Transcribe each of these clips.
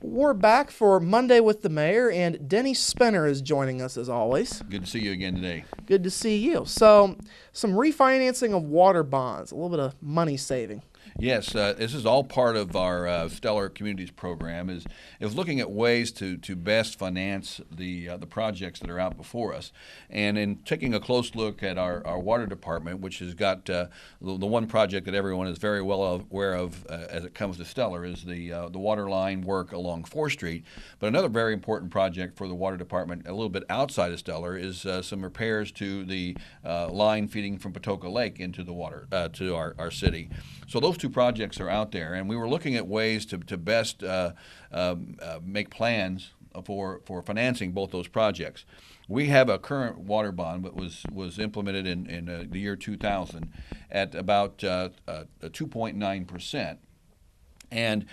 We're back for Monday with the Mayor, and Denny Spinner is joining us as always. Good to see you again today. Good to see you. So, some refinancing of water bonds, a little bit of money saving. Yes, this is all part of our Stellar Communities program. Is looking at ways to best finance the projects that are out before us, and in taking a close look at our water department, which has got the one project that everyone is very well aware of as it comes to Stellar is the water line work along 4th Street. But another very important project for the water department, a little bit outside of Stellar, is some repairs to the line feeding from Patoka Lake into the water to our city. So those two projects are out there, and we were looking at ways to best make plans for financing both those projects. We have a current water bond that was implemented in the year 2000 at about 2.9%. And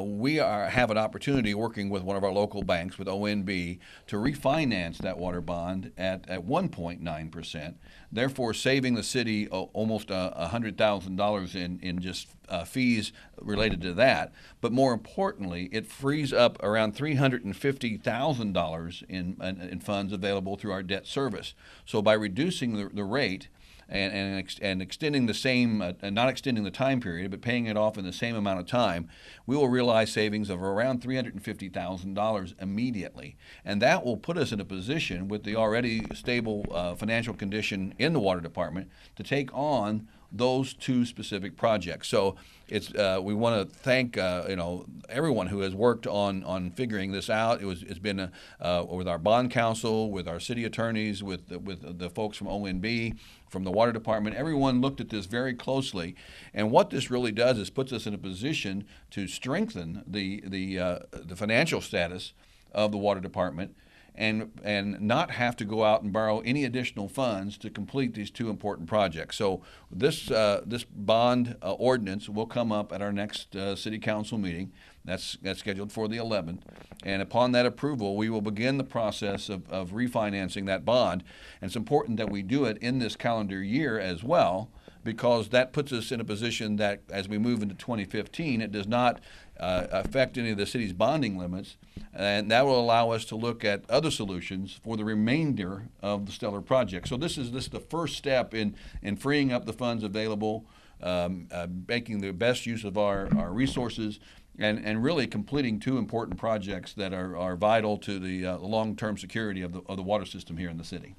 we have an opportunity working with one of our local banks, with ONB, to refinance that water bond at 1.9%, therefore saving the city almost $100,000 in just fees related to that. But more importantly, it frees up around $350,000 in funds available through our debt service. So by reducing the rate, and extending the same, and not extending the time period, but paying it off in the same amount of time, we will realize savings of around $350,000 immediately. And that will put us in a position with the already stable financial condition in the water department to take on those two specific projects. So it's we want to thank everyone who has worked on figuring this out. It's been with our bond counsel, with our city attorneys, with the folks from ONB, from the water department. Everyone looked at this very closely, and what this really does is puts us in a position to strengthen the financial status of the water department, and not have to go out and borrow any additional funds to complete these two important projects. So this bond ordinance will come up at our next city council meeting. That's scheduled for the 11th. And upon that approval, we will begin the process of refinancing that bond. And it's important that we do it in this calendar year as well, because that puts us in a position that as we move into 2015, it does not affect any of the city's bonding limits, and that will allow us to look at other solutions for the remainder of the Stellar project. So this is the first step in freeing up the funds available, making the best use of our resources, and really completing two important projects that are vital to the long-term security of the water system here in the city.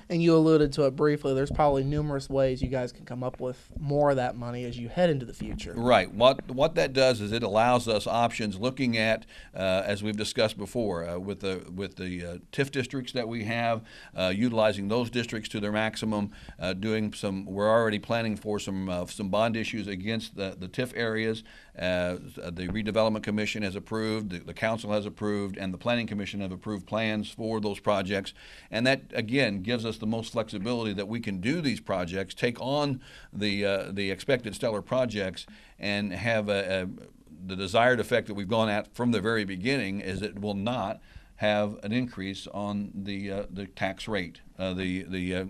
And you alluded to it briefly. There's probably numerous ways you guys can come up with more of that money as you head into the future. Right. What that does is it allows us options looking at, as we've discussed before, with the TIF districts that we have, utilizing those districts to their maximum, we're already planning for some bond issues against the TIF areas. The Redevelopment Commission has approved, the Council has approved, and the Planning Commission have approved plans for those projects. And that, again, gives us the most flexibility that we can do these projects, take on the expected Stellar projects, and have the desired effect that we've gone at from the very beginning is it will not have an increase on the tax rate. The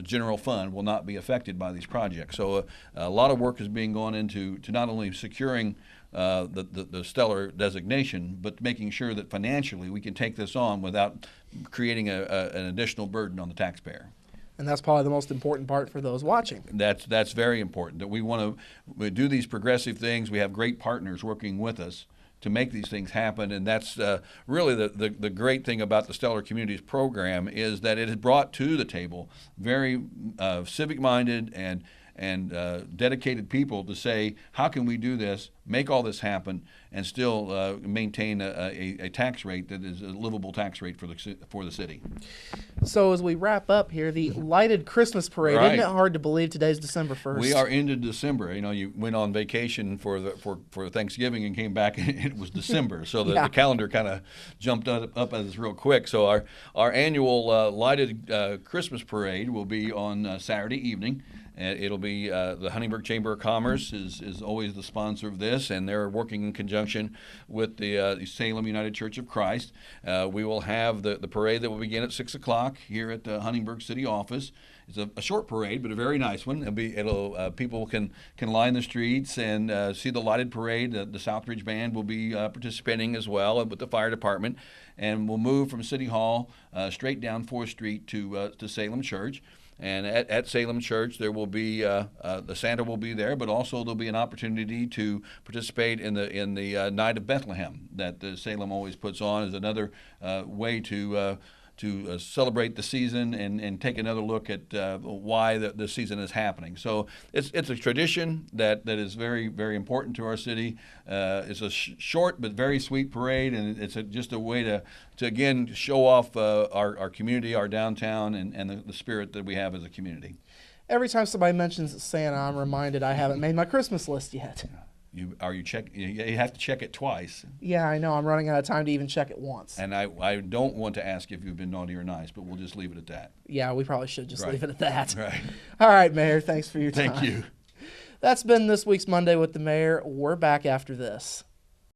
general fund will not be affected by these projects. So a lot of work is being gone into not only securing the Stellar designation, but making sure that financially we can take this on without creating an additional burden on the taxpayer. And that's probably the most important part for those watching. That's very important, that we want to do these progressive things. We have great partners working with us to make these things happen, and that's really the great thing about the Stellar Communities program is that it has brought to the table very civic-minded and dedicated people to say, how can we do this, make all this happen, and still maintain a tax rate that is a livable tax rate for the city. So as we wrap up here, the lighted Christmas parade, right. Isn't it hard to believe today's December 1st? We are into December. You know, you went on vacation for Thanksgiving and came back and it was December. So the calendar kind of jumped up at us real quick. So our annual lighted Christmas parade will be on Saturday evening. And it'll be the Huntingburg Chamber of Commerce is always the sponsor of this, and they're working in conjunction with the Salem United Church of Christ. We will have the parade that will begin at 6 o'clock here at the Huntingburg City office. It's a short parade, but a very nice one. People can line the streets and see the lighted parade. The Southbridge Band will be participating as well with the fire department, and we'll move from City Hall straight down 4th Street to Salem Church. And at Salem Church, there will be the Santa will be there, but also there'll be an opportunity to participate in the Night of Bethlehem that Salem always puts on as another way to celebrate the season and take another look at why the season is happening. So it's a tradition that is very, very important to our city. It's a short but very sweet parade, and it's just a way to again show off our community, our downtown, and the spirit that we have as a community. Every time somebody mentions Santa, I'm reminded I haven't made my Christmas list yet. You have to check it twice. Yeah, I know. I'm running out of time to even check it once. And I don't want to ask if you've been naughty or nice, but we'll just leave it at that. Yeah, we probably should just Right. leave it at that. Right. All right, Mayor. Thanks for your time. Thank you. That's been this week's Monday with the Mayor. We're back after this.